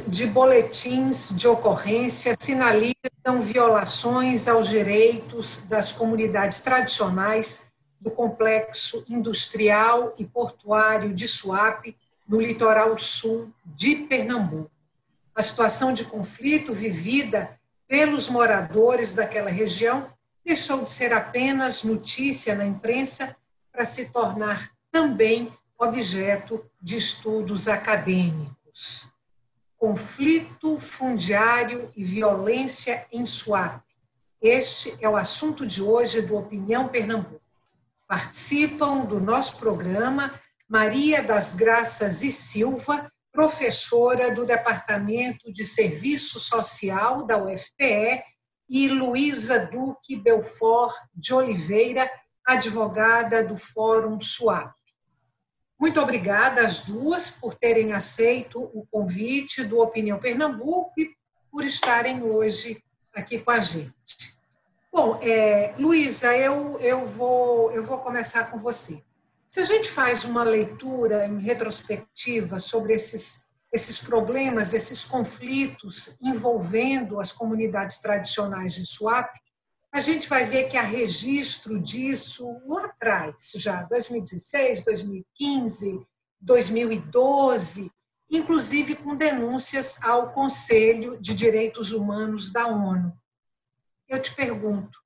de boletins de ocorrência sinalizam violações aos direitos das comunidades tradicionais do complexo industrial e portuário de Suape, no litoral sul de Pernambuco. A situação de conflito vivida pelos moradores daquela região deixou de ser apenas notícia na imprensa para se tornar também objeto de estudos acadêmicos. Conflito fundiário e violência em Suape. Este é o assunto de hoje do Opinião Pernambuco. Participam do nosso programa Maria das Graças e Silva, professora do Departamento de Serviço Social da UFPE, e Luísa Duque Belfort de Oliveira, advogada do Fórum Suape. Muito obrigada às duas por terem aceito o convite do Opinião Pernambuco e por estarem hoje aqui com a gente. Bom, Luísa, eu vou começar com você. Se a gente faz uma leitura em retrospectiva sobre esses problemas, esses conflitos envolvendo as comunidades tradicionais de Suape, a gente vai ver que há registro disso lá atrás, já 2016, 2015, 2012, inclusive com denúncias ao Conselho de Direitos Humanos da ONU. Eu te pergunto,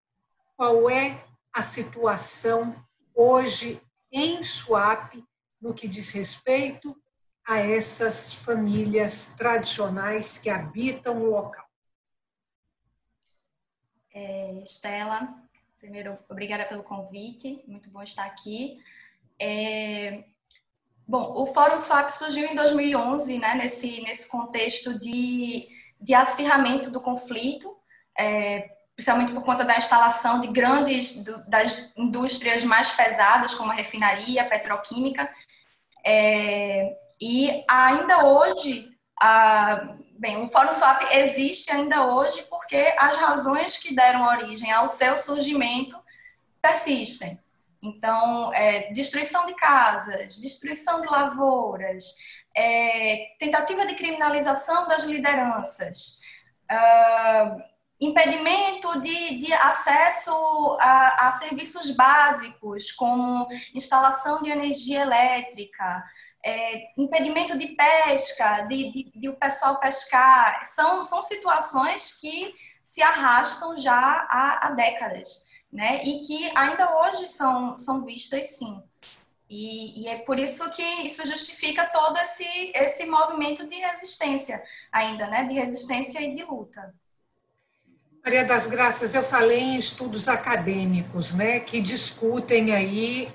qual é a situação hoje em Suape no que diz respeito a essas famílias tradicionais que habitam o local? Estela, primeiro, obrigada pelo convite, muito bom estar aqui. Bom, o Fórum Suape surgiu em 2011, né, nesse contexto de acirramento do conflito, principalmente por conta da instalação de das indústrias mais pesadas, como a refinaria, a petroquímica, e ainda hoje, o Fórum Suape existe ainda hoje porque as razões que deram origem ao seu surgimento persistem. Então, destruição de casas, destruição de lavouras, tentativa de criminalização das lideranças, impedimento de acesso a serviços básicos, como instalação de energia elétrica, impedimento de pesca, de o pessoal pescar, são situações que se arrastam já há décadas, né? E que ainda hoje são vistas, sim. E é por isso que isso justifica todo esse movimento de resistência ainda, né? De resistência e de luta. Maria das Graças, eu falei em estudos acadêmicos, né? Que discutem aí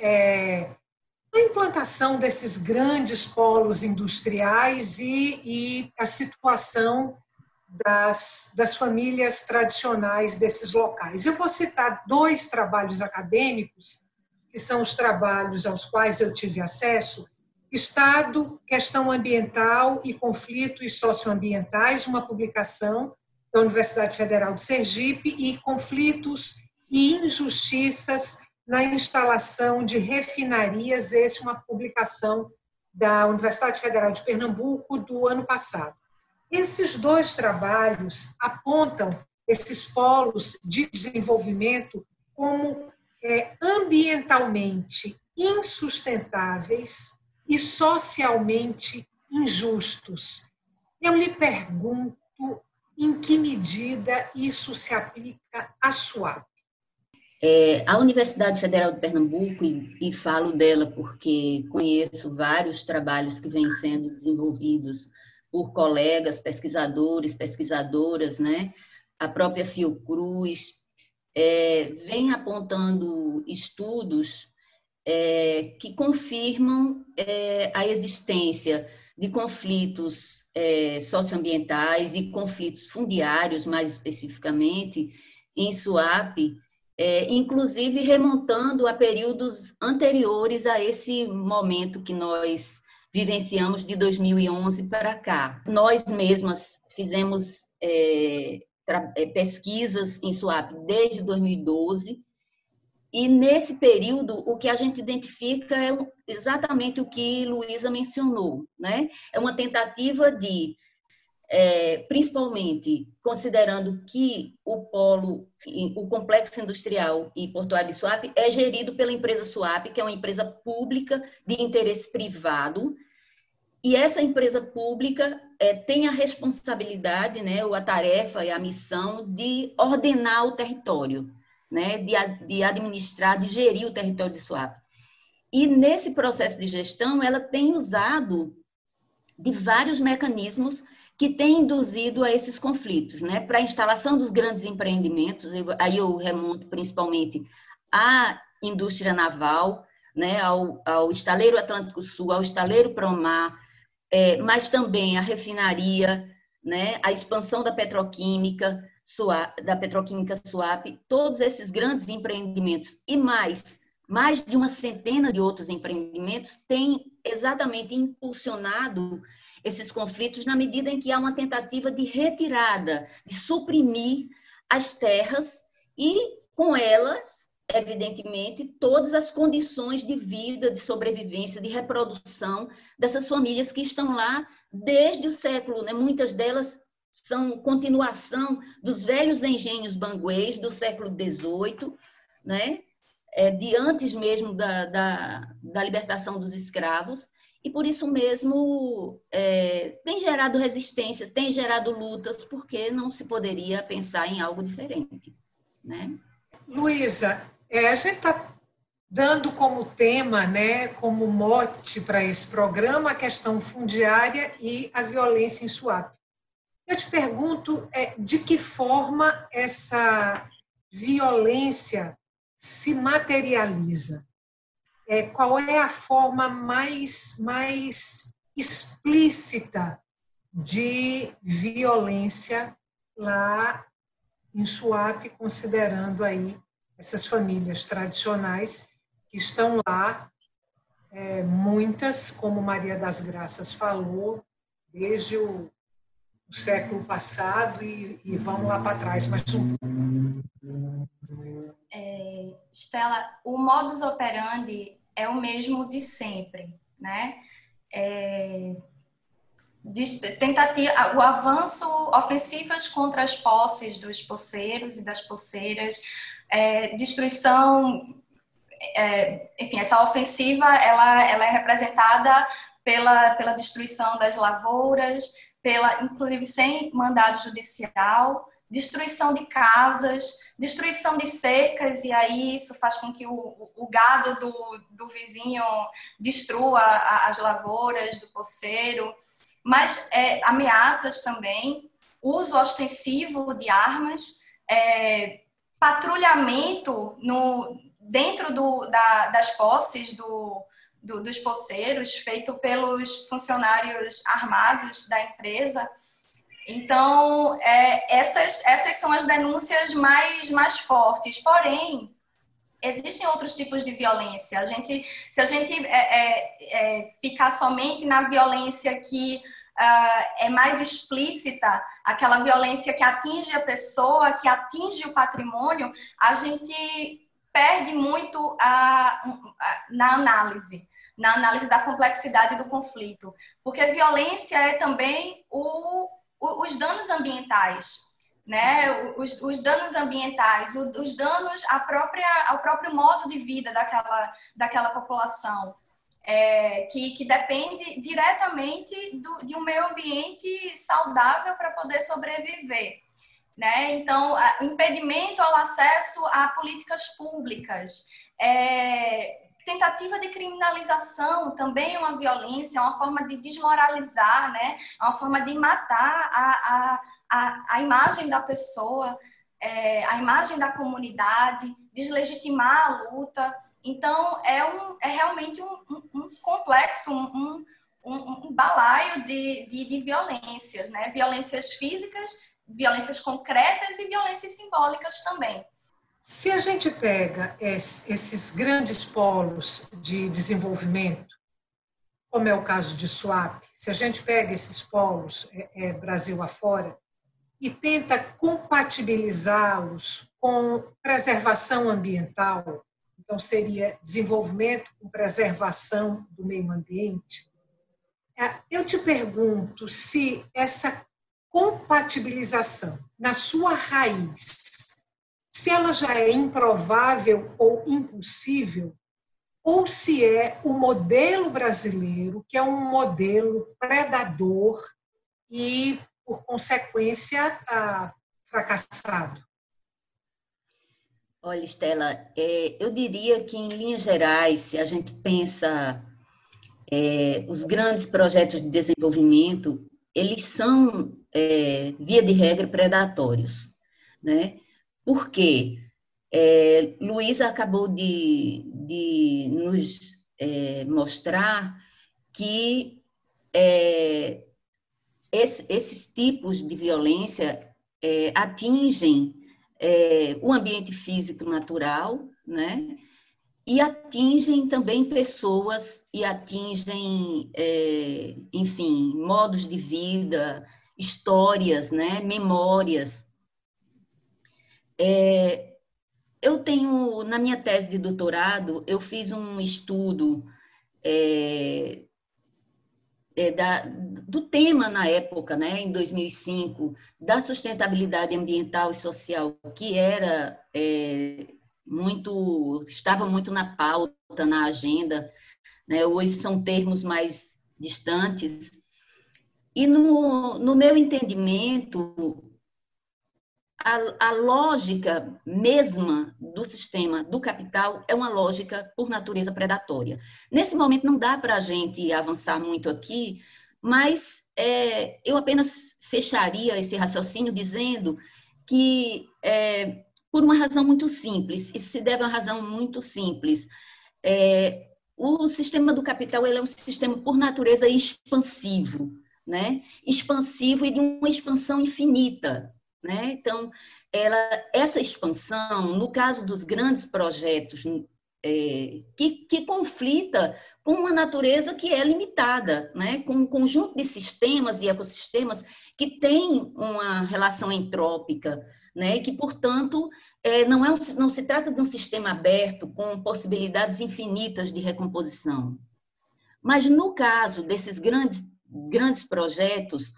a implantação desses grandes polos industriais e a situação das famílias tradicionais desses locais. Eu vou citar 2 trabalhos acadêmicos, que são os trabalhos aos quais eu tive acesso: Estado, Questão Ambiental e Conflitos Socioambientais, uma publicação da Universidade Federal de Sergipe, e Conflitos e Injustiças na instalação de refinarias, essa é uma publicação da Universidade Federal de Pernambuco do ano passado. Esses 2 trabalhos apontam esses polos de desenvolvimento como ambientalmente insustentáveis e socialmente injustos. Eu lhe pergunto em que medida isso se aplica à Suape. A Universidade Federal de Pernambuco, e falo dela porque conheço vários trabalhos que vêm sendo desenvolvidos por colegas, pesquisadores, pesquisadoras, né? A própria Fiocruz, vem apontando estudos que confirmam a existência de conflitos socioambientais e conflitos fundiários, mais especificamente, em Suape, inclusive remontando a períodos anteriores a esse momento que nós vivenciamos de 2011 para cá. Nós mesmas fizemos pesquisas em Suape desde 2012, e nesse período o que a gente identifica é exatamente o que Luísa mencionou, né? É uma tentativa de principalmente considerando que o complexo industrial e portuário de Suape é gerido pela empresa Suape, que é uma empresa pública de interesse privado, e essa empresa pública tem a responsabilidade, né, ou a tarefa e a missão de ordenar o território, né, de administrar, de gerir o território de Suape. E nesse processo de gestão, ela tem usado de vários mecanismos que têm induzido a esses conflitos, né, para a instalação dos grandes empreendimentos, aí eu remonto principalmente à indústria naval, né, ao Estaleiro Atlântico Sul, ao Estaleiro Promar, mas também a refinaria, né, a expansão da petroquímica Suape, todos esses grandes empreendimentos e mais de uma centena de outros empreendimentos têm exatamente impulsionado esses conflitos na medida em que há uma tentativa de retirada, de suprimir as terras e, com elas, evidentemente, todas as condições de vida, de sobrevivência, de reprodução dessas famílias que estão lá desde o século, né? Muitas delas são continuação dos velhos engenhos banguês do século XVIII, né? De antes mesmo da libertação dos escravos, e por isso mesmo tem gerado resistência, tem gerado lutas, porque não se poderia pensar em algo diferente, né? Luísa, a gente está dando como tema, né, como mote para esse programa, a questão fundiária e a violência em Suape. Eu te pergunto de que forma essa violência se materializa? Qual é a forma mais explícita de violência lá em Suape, considerando aí essas famílias tradicionais que estão lá, muitas, como Maria das Graças falou, desde o século passado e vamos lá para trás mais um pouco. Estela, o modus operandi é o mesmo de sempre, né? O avanço, ofensivas contra as posses dos poceiros e das poceiras, destruição, enfim, essa ofensiva ela é representada pela destruição das lavouras, inclusive sem mandado judicial, destruição de casas, destruição de cercas, e aí isso faz com que o gado do vizinho destrua as lavouras do poceiro, mas ameaças também, uso ostensivo de armas, patrulhamento dentro das posses dos poceiros, feito pelos funcionários armados da empresa. Então, essas são as denúncias mais fortes. Porém, existem outros tipos de violência. Se a gente ficar somente na violência que é mais explícita, aquela violência que atinge a pessoa, que atinge o patrimônio, a gente perde muito na análise da complexidade do conflito. Porque violência é também os danos ambientais, né? Os danos ambientais, os danos ao próprio modo de vida daquela população, que depende diretamente de um meio ambiente saudável para poder sobreviver, né? Então, impedimento ao acesso a políticas públicas, tentativa de criminalização também é uma violência, é uma forma de desmoralizar, né? É uma forma de matar a imagem da pessoa, a imagem da comunidade, deslegitimar a luta. Então, é realmente um complexo, um balaio de violências, né? Violências físicas, violências concretas e violências simbólicas também. Se a gente pega esses grandes polos de desenvolvimento, como é o caso de Suape, se a gente pega esses polos Brasil afora e tenta compatibilizá-los com preservação ambiental, então seria desenvolvimento com preservação do meio ambiente, eu te pergunto se essa compatibilização, na sua raiz, se ela já é improvável ou impossível, ou se é o modelo brasileiro, que é um modelo predador e, por consequência, fracassado. Olha, Estela, eu diria que, em linhas gerais, se a gente pensa os grandes projetos de desenvolvimento, eles são, via de regra, predatórios, né? Por quê? Luísa acabou de nos mostrar que esses tipos de violência atingem o ambiente físico natural, né? E atingem também pessoas e atingem, enfim, modos de vida, histórias, né? Memórias. Eu tenho, na minha tese de doutorado, eu fiz um estudo do tema na época, né, em 2005, da sustentabilidade ambiental e social, que era estava muito na pauta, na agenda, né, hoje são termos mais distantes. E no meu entendimento, a lógica mesma do sistema do capital é uma lógica por natureza predatória. Nesse momento não dá para a gente avançar muito aqui, mas eu apenas fecharia esse raciocínio dizendo que, por uma razão muito simples, isso se deve a uma razão muito simples, o sistema do capital ele é um sistema por natureza expansivo, né? Expansivo e de uma expansão infinita. Né? Então, essa expansão, no caso dos grandes projetos, que conflita com uma natureza que é limitada, né? Com um conjunto de sistemas e ecossistemas que têm uma relação entrópica, né? Que, portanto, não se trata de um sistema aberto com possibilidades infinitas de recomposição. Mas, no caso desses grandes projetos,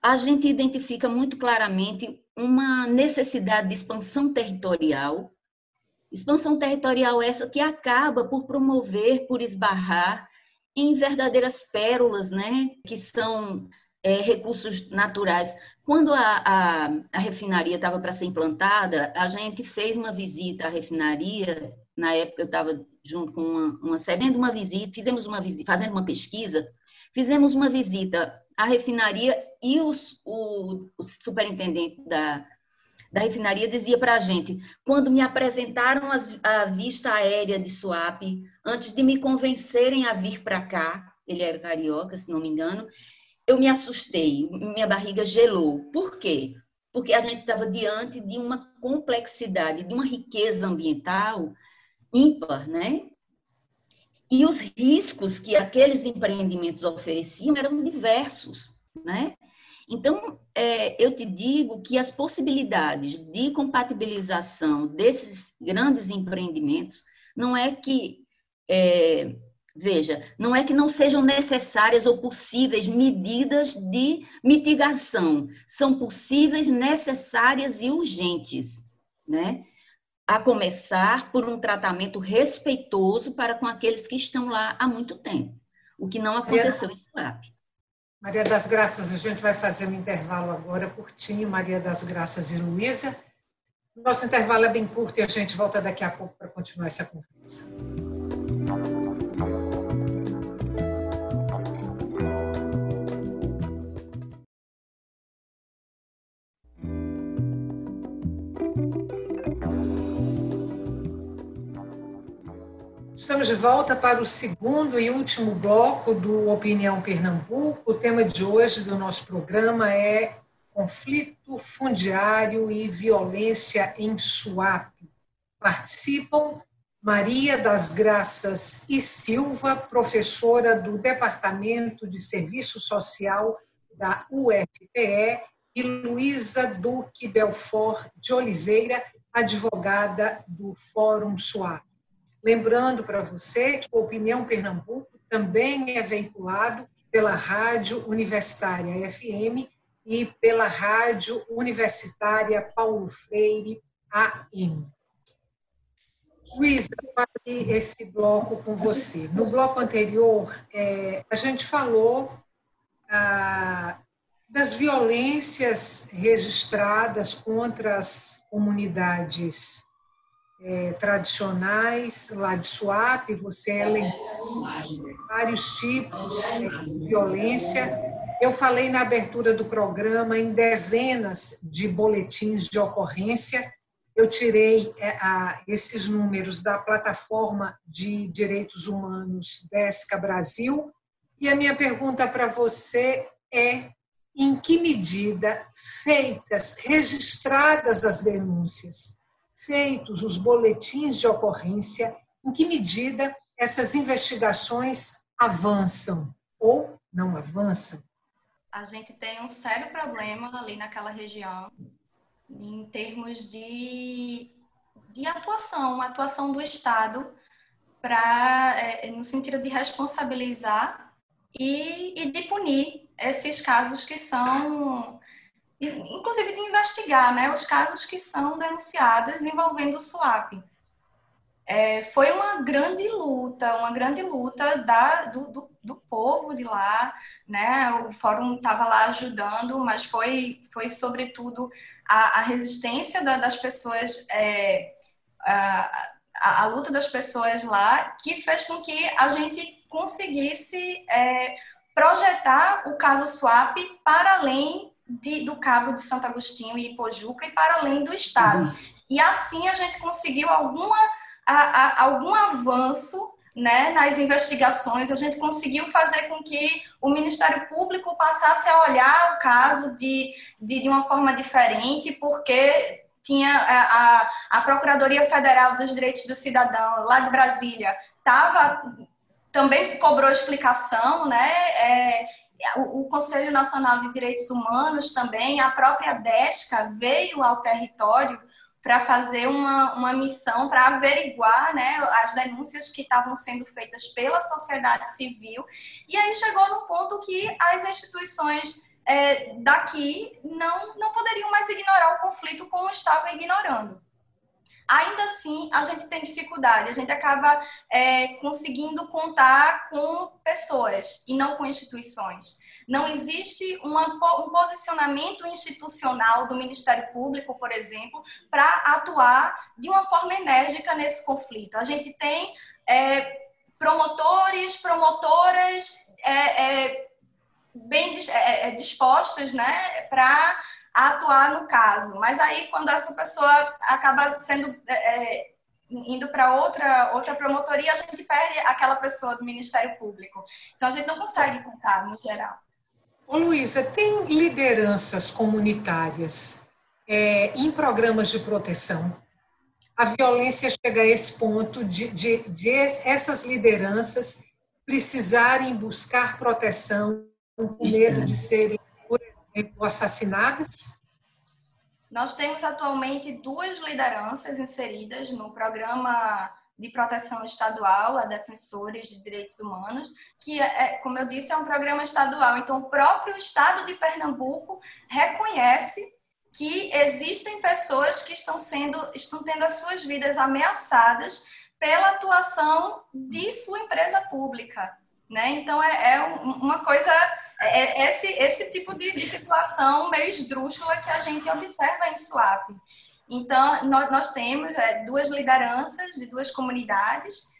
a gente identifica muito claramente uma necessidade de expansão territorial essa que acaba por promover, por esbarrar em verdadeiras pérolas, né, que são recursos naturais. Quando a refinaria estava para ser implantada, a gente fez uma visita à refinaria, na época eu estava junto com uma fazendo uma pesquisa, fizemos uma visita à refinaria e o superintendente da refinaria dizia para a gente, quando me apresentaram a vista aérea de Suape, antes de me convencerem a vir para cá, ele era carioca, se não me engano, eu me assustei, minha barriga gelou. Por quê? Porque a gente estava diante de uma complexidade, de uma riqueza ambiental ímpar, né? E os riscos que aqueles empreendimentos ofereciam eram diversos, né? Então, eu te digo que as possibilidades de compatibilização desses grandes empreendimentos não é que, não é que não sejam necessárias ou possíveis medidas de mitigação, são possíveis, necessárias e urgentes, né? A começar por um tratamento respeitoso para com aqueles que estão lá há muito tempo, o que não aconteceu em Suape. Maria das Graças, a gente vai fazer um intervalo agora curtinho, Maria das Graças e Luísa. Nosso intervalo é bem curto e a gente volta daqui a pouco para continuar essa conversa. Estamos de volta para o segundo e último bloco do Opinião Pernambuco. O tema de hoje do nosso programa é conflito fundiário e violência em Suape. Participam Maria das Graças e Silva, professora do Departamento de Serviço Social da UFPE, e Luísa Duque Belfort de Oliveira, advogada do Fórum Suape. Lembrando para você que a Opinião Pernambuco também é veiculado pela Rádio Universitária FM e pela Rádio Universitária Paulo Freire AM. Luísa, eu abri esse bloco com você. No bloco anterior, a gente falou das violências registradas contra as comunidades tradicionais lá de Suape. Você elencou vários tipos de violência. Eu falei na abertura do programa em dezenas de boletins de ocorrência. Eu tirei esses números da plataforma de direitos humanos DESCA Brasil. E a minha pergunta para você é: em que medida, registradas as denúncias, feitos os boletins de ocorrência, em que medida essas investigações avançam ou não avançam? A gente tem um sério problema ali naquela região, em termos de atuação do Estado no sentido de responsabilizar e de punir esses casos que são, inclusive de investigar, né, os casos que são denunciados envolvendo o Suape. Foi uma grande luta do povo de lá, né? O fórum estava lá ajudando, mas foi sobretudo a resistência das pessoas, a luta das pessoas lá, que fez com que a gente conseguisse projetar o caso Suape para além do Cabo de Santo Agostinho e Ipojuca e para além do Estado. E assim a gente conseguiu algum avanço, né, nas investigações. A gente conseguiu fazer com que o Ministério Público passasse a olhar o caso de uma forma diferente, porque tinha a Procuradoria Federal dos Direitos do Cidadão, lá de Brasília, também cobrou explicação, né? O Conselho Nacional de Direitos Humanos também, a própria DESCA veio ao território para fazer uma missão para averiguar, né, as denúncias que estavam sendo feitas pela sociedade civil. E aí chegou no ponto que as instituições daqui não poderiam mais ignorar o conflito como estavam ignorando. Ainda assim, a gente tem dificuldade, a gente acaba conseguindo contar com pessoas e não com instituições. Não existe um posicionamento institucional do Ministério Público, por exemplo, para atuar de uma forma enérgica nesse conflito. A gente tem promotores, promotoras bem dispostos, né, para atuar no caso. Mas aí, quando essa pessoa acaba indo para outra promotoria, a gente perde aquela pessoa do Ministério Público. Então, a gente não consegue contar, no geral. Ô, Luísa, tem lideranças comunitárias em programas de proteção? A violência chega a esse ponto de essas lideranças precisarem buscar proteção com medo de serem, por exemplo, assassinadas? Nós temos atualmente 2 lideranças inseridas no programa de proteção estadual a defensores de direitos humanos, que, como eu disse, é um programa estadual. Então, o próprio Estado de Pernambuco reconhece que existem pessoas que estão tendo as suas vidas ameaçadas pela atuação de sua empresa pública, né? Então, uma coisa... esse tipo de situação meio esdrúxula que a gente observa em Suape. Então, nós temos 2 lideranças de 2 comunidades,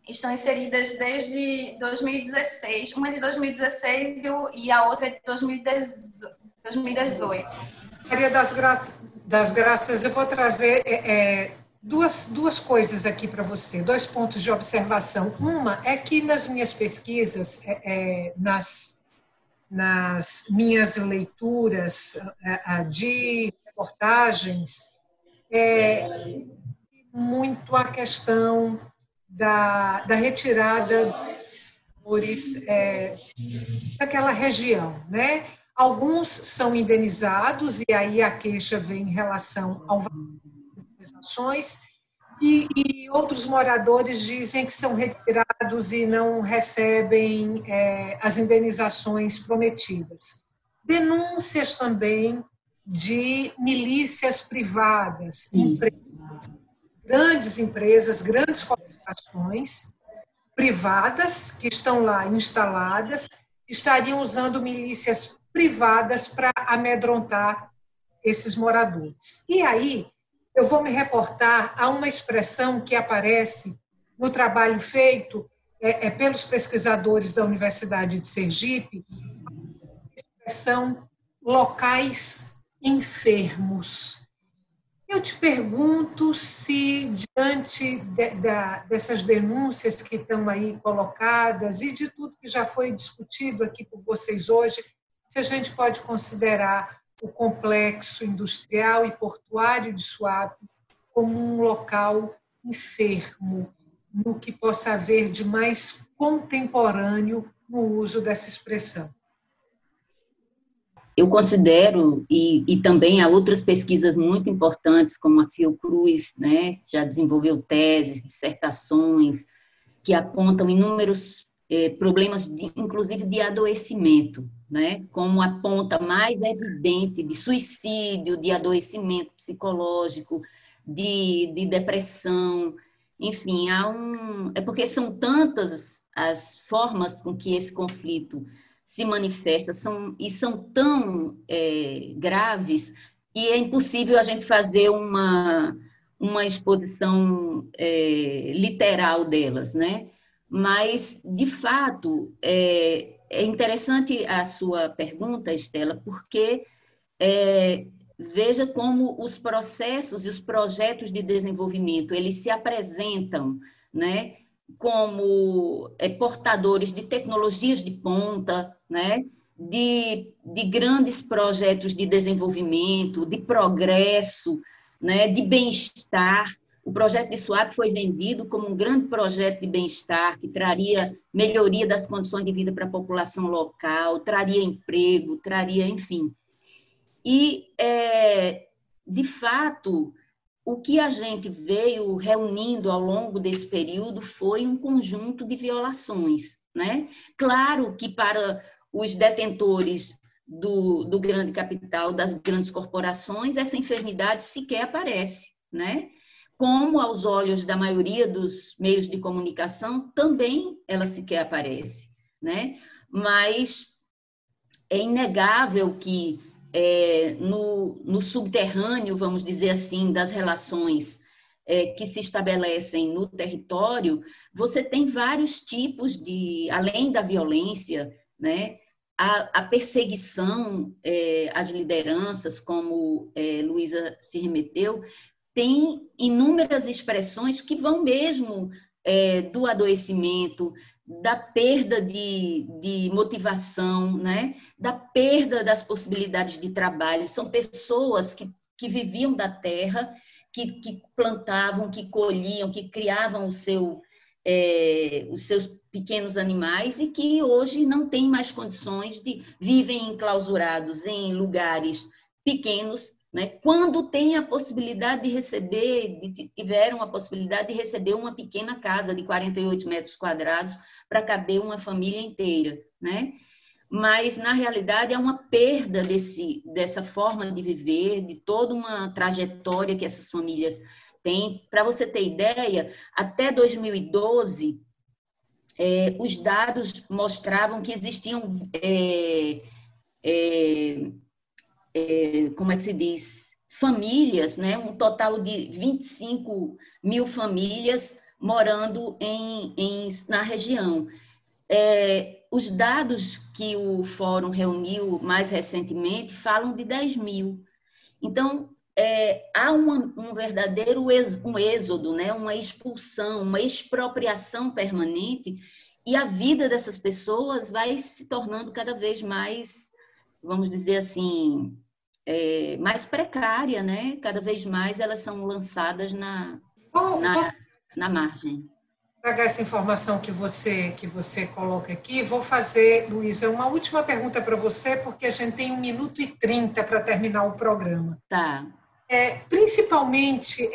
estão inseridas desde 2016, uma de 2016 e a outra de 2018. Maria das Graças, eu vou trazer duas coisas aqui para você, 2 pontos de observação. Uma é que nas minhas pesquisas, nas minhas leituras de reportagens, muito a questão da retirada daquela região, né? Alguns são indenizados, e aí a queixa vem em relação ao valor das indenizações, E outros moradores dizem que são retirados e não recebem as indenizações prometidas. Denúncias também de milícias privadas, grandes empresas, grandes corporações privadas que estão lá instaladas, estariam usando milícias privadas para amedrontar esses moradores. E aí, eu vou me reportar a uma expressão que aparece no trabalho feito pelos pesquisadores da Universidade de Sergipe, a expressão locais enfermos. Eu te pergunto se, diante dessas denúncias que estão aí colocadas e de tudo que já foi discutido aqui por vocês hoje, se a gente pode considerar o complexo industrial e portuário de Suape como um local enfermo, no que possa haver de mais contemporâneo no uso dessa expressão. Eu considero, e também há outras pesquisas muito importantes, como a Fiocruz, né, que já desenvolveu teses, dissertações, que apontam inúmeros problemas, inclusive de adoecimento, né, como a ponta mais evidente de suicídio, de adoecimento psicológico, de depressão, enfim, é porque são tantas as formas com que esse conflito se manifesta, são tão graves, que é impossível a gente fazer uma exposição literal delas, né? Mas, de fato, é interessante a sua pergunta, Estela, porque veja como os processos e os projetos de desenvolvimento, eles se apresentam, né, como portadores de tecnologias de ponta, né, de grandes projetos de desenvolvimento, de progresso, né, de bem-estar. O projeto de Suape foi vendido como um grande projeto de bem-estar, que traria melhoria das condições de vida para a população local, traria emprego, traria, enfim. E, de fato, o que a gente veio reunindo ao longo desse período foi um conjunto de violações, né? Claro que para os detentores do grande capital, das grandes corporações, essa enfermidade sequer aparece, né? Como aos olhos da maioria dos meios de comunicação, também ela sequer aparece, né? Mas é inegável que no subterrâneo, vamos dizer assim, das relações que se estabelecem no território, você tem vários tipos de, além da violência, né, a perseguição às lideranças, como Luísa se remeteu, tem inúmeras expressões que vão mesmo do adoecimento, da perda de motivação, né? Da perda das possibilidades de trabalho. São pessoas que viviam da terra, que plantavam, que colhiam, que criavam os seus pequenos animais e que hoje não têm mais condições vivem enclausurados em lugares pequenos, né? Quando tem a possibilidade de receber, tiveram a possibilidade de receber uma pequena casa de 48 metros quadrados para caber uma família inteira, né? Mas, na realidade, é uma perda dessa forma de viver, de toda uma trajetória que essas famílias têm. Para você ter ideia, até 2012, os dados mostravam que existiam... como é que se diz, famílias, né? Um total de 25 mil famílias morando na região. Os dados que o Fórum reuniu mais recentemente falam de 10 mil. Então, há um verdadeiro êxodo, né? Uma expulsão, uma expropriação permanente, e a vida dessas pessoas vai se tornando cada vez mais, vamos dizer assim, mais precária, né? Cada vez mais elas são lançadas na margem. Pegar essa informação que você coloca aqui, vou fazer, Luísa, uma última pergunta para você, porque a gente tem 1 minuto e 30 para terminar o programa. Tá. Principalmente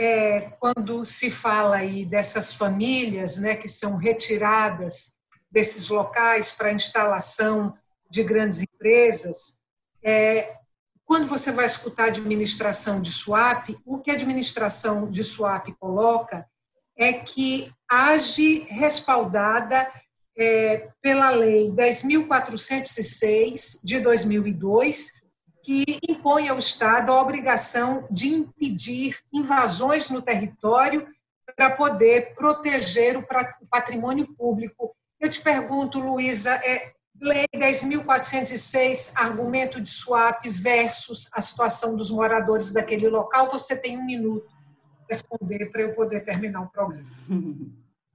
quando se fala aí dessas famílias, né, que são retiradas desses locais para instalação de grandes empresas, quando você vai escutar a administração de swap, o que a administração de swap coloca é que age respaldada pela Lei 10.406, de 2002, que impõe ao Estado a obrigação de impedir invasões no território para poder proteger o patrimônio público. Eu te pergunto, Luísa, Lei 10.406, argumento de swap versus a situação dos moradores daquele local, você tem 1 minuto para responder para eu poder terminar o programa.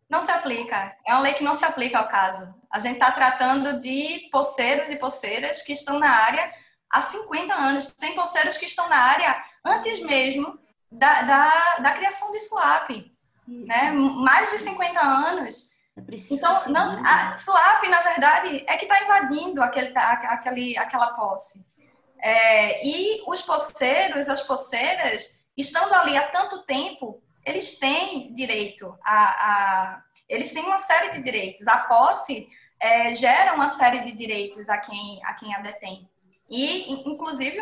Não se aplica, é uma lei que não se aplica ao caso. A gente está tratando de poceiros e poceiras que estão na área há 50 anos. Tem poceiros que estão na área antes mesmo da criação de swap, né? Mais de 50 anos. Então, a swap, na verdade, é que está invadindo aquela posse. E os poceiros, as poceiras, estando ali há tanto tempo, eles têm direito eles têm uma série de direitos. A posse gera uma série de direitos a quem a detém. E, inclusive,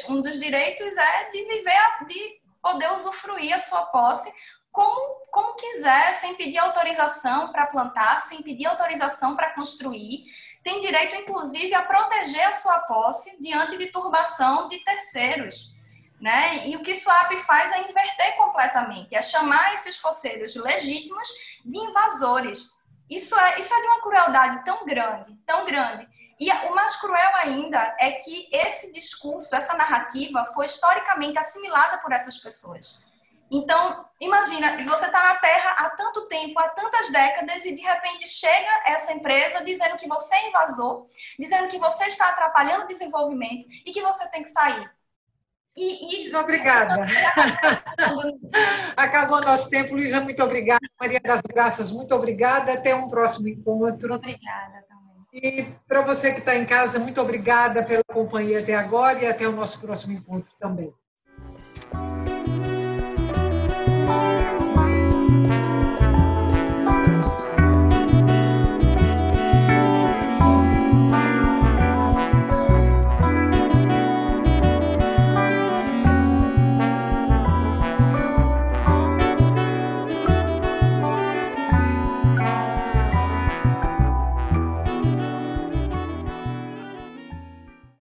um dos direitos é de viver, de poder usufruir a sua posse como quiser, sem pedir autorização para plantar, sem pedir autorização para construir. Tem direito, inclusive, a proteger a sua posse diante de turbação de terceiros, né? E o que swap faz é inverter completamente, é chamar esses poceiros legítimos de invasores. Isso é de uma crueldade tão grande, tão grande. E o mais cruel ainda é que esse discurso, essa narrativa, foi historicamente assimilada por essas pessoas. Então, imagina, você está na Terra há tanto tempo, há tantas décadas, e de repente chega essa empresa dizendo que você é invasor, dizendo que você está atrapalhando o desenvolvimento e que você tem que sair. Obrigada. Acabou nosso tempo. Luísa, muito obrigada. Maria das Graças, muito obrigada. Até um próximo encontro. Obrigada também. E para você que está em casa, muito obrigada pela companhia até agora e até o nosso próximo encontro também.